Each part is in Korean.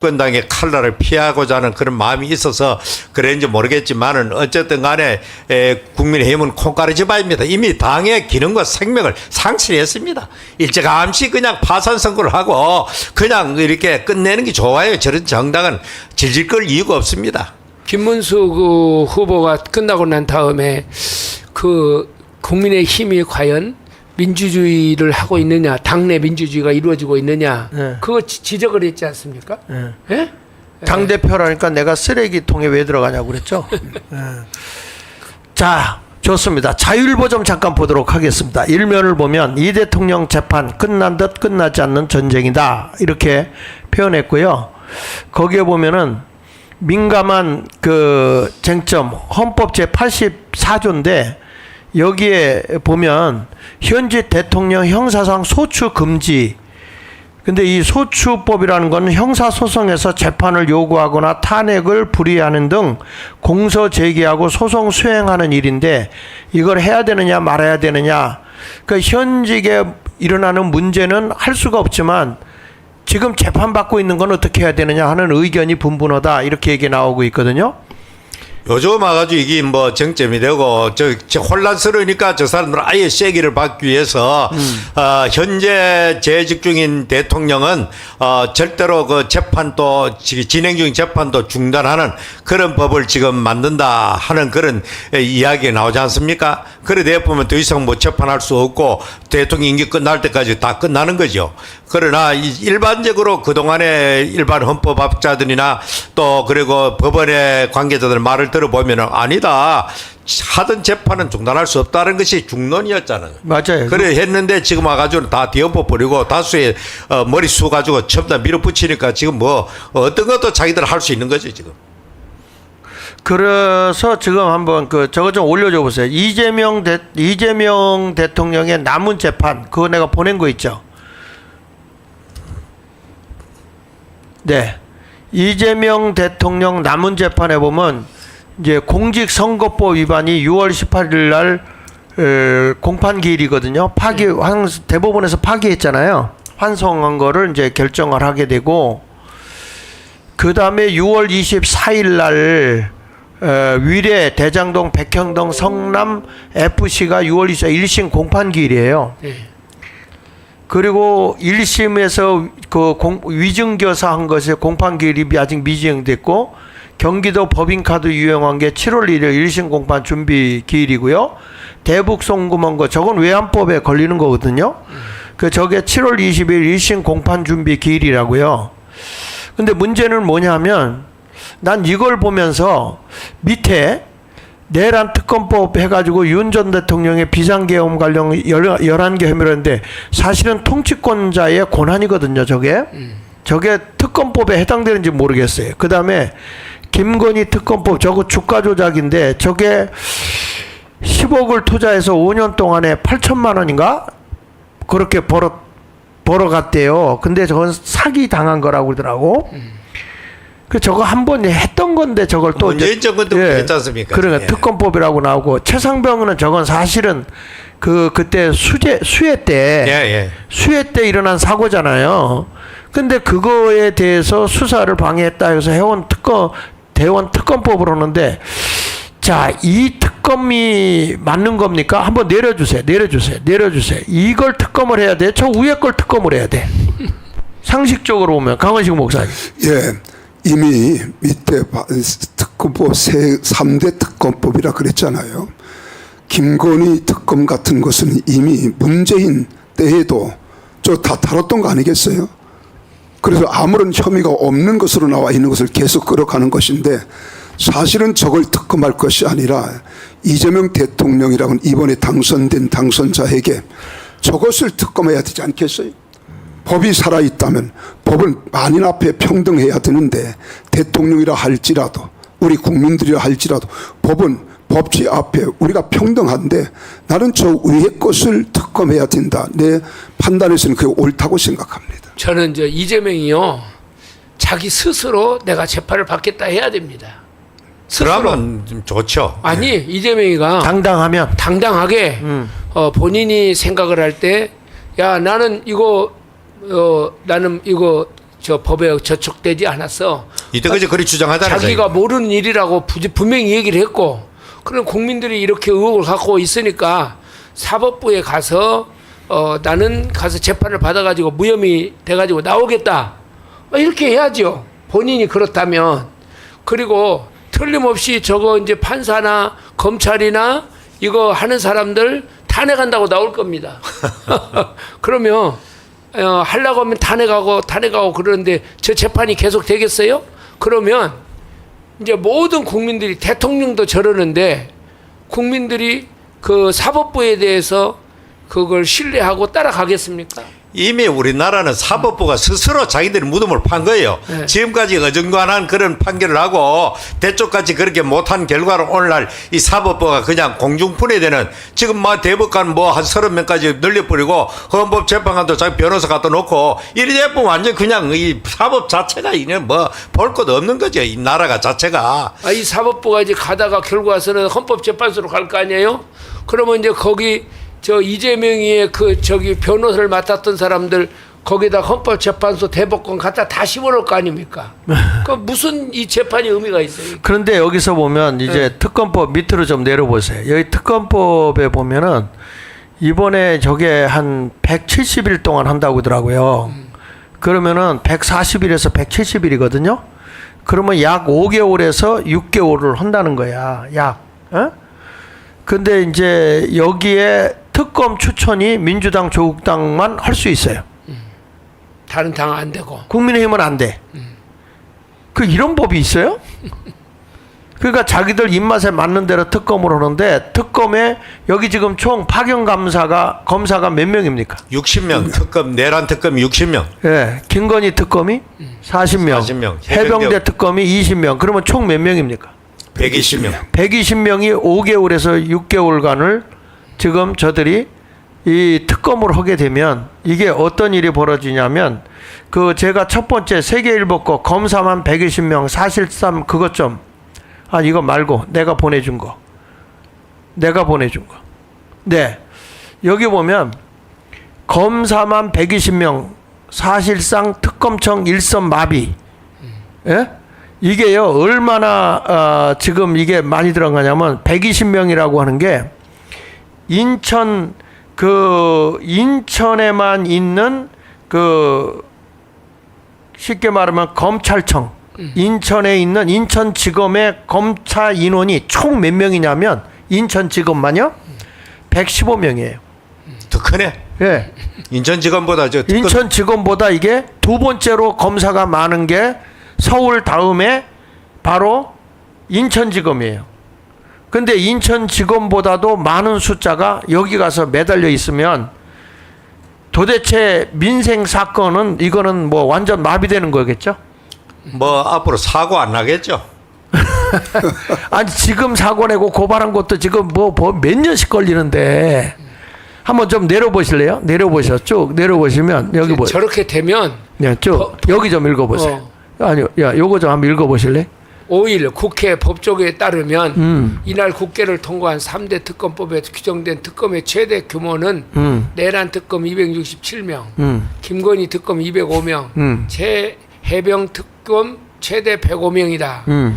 권당의 칼날을 피하고자 하는 그런 마음이 있어서 그랬는지 모르겠지만은 어쨌든 간에 국민의힘은 콩가루지바입니다. 이미 당의 기능과 생명을 상실했습니다. 일찌감치 그냥 파산 선거를 하고 그냥 이렇게 끝내는 게 좋아요. 저런 정당은 질질 끌 이유가 없습니다. 김문수 그 후보가 끝나고 난 다음에 그 국민의힘이 과연 민주주의를 하고 있느냐, 당내 민주주의가 이루어지고 있느냐, 네. 그거 지적을 했지 않습니까? 네. 예? 당 대표라니까 내가 쓰레기통에 왜 들어가냐고 그랬죠. 네. 자, 좋습니다. 자율보 좀 잠깐 보도록 하겠습니다. 일면을 보면 이 대통령 재판 끝난 듯 끝나지 않는 전쟁이다 이렇게 표현했고요. 거기에 보면은 민감한 그 쟁점 헌법 제 84조인데 여기에 보면 현재 대통령 형사상 소추 금지. 근데 이 소추법이라는 건 형사소송에서 재판을 요구하거나 탄핵을 불이하는 등 공소 제기하고 소송 수행하는 일인데 이걸 해야 되느냐 말아야 되느냐. 그러니까 현직에 일어나는 문제는 할 수가 없지만 지금 재판받고 있는 건 어떻게 해야 되느냐 하는 의견이 분분하다 이렇게 얘기 나오고 있거든요. 요즘 와가지고 이게 뭐 정점이 되고 저 혼란스러우니까 저 사람들은 아예 쐐기를 받기 위해서 현재 재직 중인 대통령은 절대로 그 재판도 진행 중인 재판도 중단하는 그런 법을 지금 만든다 하는 그런 이야기가 나오지 않습니까? 그래 대보면 더 이상 뭐 재판할 수 없고 대통령 임기 끝날 때까지 다 끝나는 거죠. 그러나 일반적으로 그동안의 일반 헌법학자들이나 또 그리고 법원의 관계자들 말을 들어보면 아니다. 하던 재판은 중단할 수 없다는 것이 중론이었잖아요. 맞아요. 그래 했는데 지금 와가지고 다 뒤엎어버리고 다수의 머리 쑤가지고 전부 다 밀어붙이니까 지금 뭐 어떤 것도 자기들 할 수 있는 거죠 지금. 그래서 지금 한번 저거 좀 올려줘 보세요. 이재명 대통령의 남은 재판 그거 내가 보낸 거 있죠. 네, 이재명 대통령 남은 재판에 보면 이제 공직선거법 위반이 6월 18일 날 공판 기일이거든요. 대법원에서 파기했잖아요. 환송한 거를 이제 결정을 하게 되고 그 다음에 6월 24일 날 위례, 대장동, 백현동, 성남 FC가 6월 24일 1심 공판 기일이에요. 네. 그리고 1심에서 그 위증교사 한 것에 공판 기일이 아직 미지정됐고 경기도 법인카드 유용한 게 7월 1일 1심 공판 준비 기일이고요. 대북 송금한 거 저건 외환법에 걸리는 거거든요. 저게 7월 20일 1심 공판 준비 기일이라고요. 근데 문제는 뭐냐면 난 이걸 보면서 밑에 내란 특검법 해가지고 윤 전 대통령의 비상계엄 관련 11개 혐의를 했는데 사실은 통치권자의 권한이거든요, 저게. 저게 특검법에 해당되는지 모르겠어요. 그 다음에 김건희 특검법 저거 주가 조작인데 저게 10억을 투자해서 5년 동안에 8천만 원인가? 그렇게 벌어갔대요. 근데 저건 사기 당한 거라고 그러더라고. 저거 한 번 했던 건데 저걸 또 문재인 정권도 그랬지 않습니까? 그러니까 특검법이라고 나오고 최상병은 저건 사실은 그때 수해 때 수해 때 일어난 사고잖아요. 근데 그거에 대해서 수사를 방해했다 해서 대원 특검법을 하는데 자, 이 특검이 맞는 겁니까? 한번 내려주세요. 이걸 특검을 해야 돼. 저 위에 걸 특검을 해야 돼. 상식적으로 보면 강원식 목사님. 예. 이미 밑에 특검법 3대 특검법이라 그랬잖아요. 김건희 특검 같은 것은 이미 문재인 때에도 저 다 다뤘던 거 아니겠어요? 그래서 아무런 혐의가 없는 것으로 나와 있는 것을 계속 끌어가는 것인데 사실은 저걸 특검할 것이 아니라 이재명 대통령이라고는 이번에 당선된 당선자에게 저것을 특검해야 되지 않겠어요? 법이 살아있다면 법은 만인 앞에 평등해야 되는데 대통령이라 할지라도 우리 국민들이라 할지라도 법은 법치 앞에 우리가 평등한데 나는 저 위의 것을 특검해야 된다. 내 판단에서는 그게 옳다고 생각합니다. 저는 이재명이요 자기 스스로 내가 재판을 받겠다 해야 됩니다. 그러면 좀 좋죠. 아니 이재명이가 당당하게 본인이 생각을 할 때 야 나는 이거 저 법에 저촉되지 않았어. 이때까지 그리 주장하잖아요. 자기가 모르는 일이라고 분명히 얘기를 했고, 그럼 국민들이 이렇게 의혹을 갖고 있으니까 사법부에 가서 나는 가서 재판을 받아가지고 무혐의 돼가지고 나오겠다. 이렇게 해야죠. 본인이 그렇다면. 그리고 틀림없이 저거 이제 판사나 검찰이나 이거 하는 사람들 탄핵한다고 나올 겁니다. 그러면 하려고 하면 탄핵하고 그러는데 저 재판이 계속 되겠어요? 그러면 이제 모든 국민들이, 대통령도 저러는데 국민들이 그 사법부에 대해서 그걸 신뢰하고 따라가겠습니까? 이미 우리나라는 사법부가 스스로 자기들이 무덤을 판 거예요. 네. 지금까지 어중간한 그런 판결을 하고 대쪽같이 그렇게 못한 결과로 오늘날 이 사법부가 그냥 공중분해되는, 지금 뭐 대법관 뭐 한 30명까지 늘려버리고 헌법재판관도 자기 변호사 갖다 놓고 이리 되면 완전 그냥 이 사법 자체가 이는 뭐 볼 것 없는 거죠. 이 나라가 자체가. 이 사법부가 이제 가다가 결국 와서는 헌법재판소로 갈 거 아니에요? 그러면 이제 거기 저 이재명이의 그 저기 변호사를 맡았던 사람들 거기다 헌법재판소 대법관 갖다 다 심어놓을 거 아닙니까? 그 무슨 이 재판이 의미가 있어요? 그런데 여기서 보면 이제 특검법 밑으로 좀 내려보세요. 여기 특검법에 보면은 이번에 저게 한 170일 동안 한다고 하더라고요. 그러면은 140일에서 170일이거든요. 그러면 약 5개월에서 6개월을 한다는 거야. 약. 근데 이제 여기에 특검 추천이 민주당, 조국당만 할 수 있어요. 다른 당 안 되고. 국민의힘은 안 돼. 그 이런 법이 있어요? 그러니까 자기들 입맛에 맞는 대로 특검을 하는데, 특검에 여기 지금 총 파견 검사가 몇 명입니까? 60명 특검, 내란 특검 60명. 예, 김건희 특검이 40명, 40명. 해병대 특검이 20명. 그러면 총 몇 명입니까? 120명. 120명이 5개월에서 6개월간을 지금 저들이 이 특검을 하게 되면 이게 어떤 일이 벌어지냐면, 그 제가 첫 번째 세계일보 거 검사만 120명, 사실상 그것 좀, 이거 말고 내가 보내준 거. 네. 여기 보면 검사만 120명, 사실상 특검청 일선 마비. 예? 이게요, 얼마나 지금 이게 많이 들어가냐면 120명이라고 하는 게 인천에만 있는 그 쉽게 말하면 검찰청, 인천에 있는 인천지검의 검찰 인원이 총 몇 명이냐면 인천지검만요 115명이에요. 더 크네. 예. 인천지검보다 인천지검보다 이게 두 번째로 검사가 많은 게 서울 다음에 바로 인천지검이에요. 근데 인천지검보다도 많은 숫자가 여기 가서 매달려 있으면 도대체 민생 사건은 이거는 뭐 완전 마비되는 거겠죠? 뭐 앞으로 사고 안 나겠죠. 아니 지금 사고 내고 고발한 것도 지금 뭐 몇 년씩 걸리는데 한번 좀 내려보실래요? 쭉 내려보시면 여기 뭐 저렇게 되면 쭉 여기 좀 읽어보세요. 아니요, 요거 좀 한번 읽어보실래? 5일 국회 법조계에 따르면 이날 국회를 통과한 3대 특검법에 규정된 특검의 최대 규모는 내란 특검 267명, 김건희 특검 205명, 해병 특검 최대 105명이다.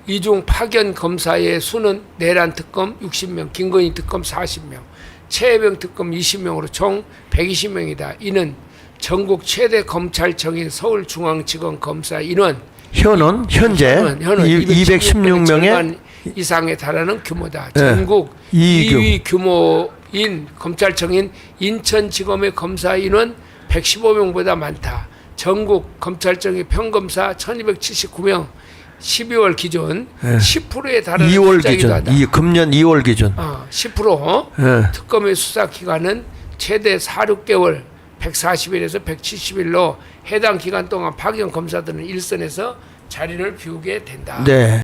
이 중 파견 검사의 수는 내란 특검 60명, 김건희 특검 40명, 최해병 특검 20명으로 총 120명이다. 이는 전국 최대 검찰청인 서울중앙지검 검사 인원 현재 216명의 이상에 달하는 규모다. 네. 전국 2위 규모인 검찰청인 인천지검의 검사 인원 115명보다 많다. 전국 검찰청의 평검사 1279명, 12월 기준 10%에 달하는 2월 기준, 금년 2월 기준 10%. 특검의 수사 기간은 최대 4-6개월 140일에서 170일로 해당 기간 동안 파견 검사들은 일선에서 자리를 비우게 된다. 네.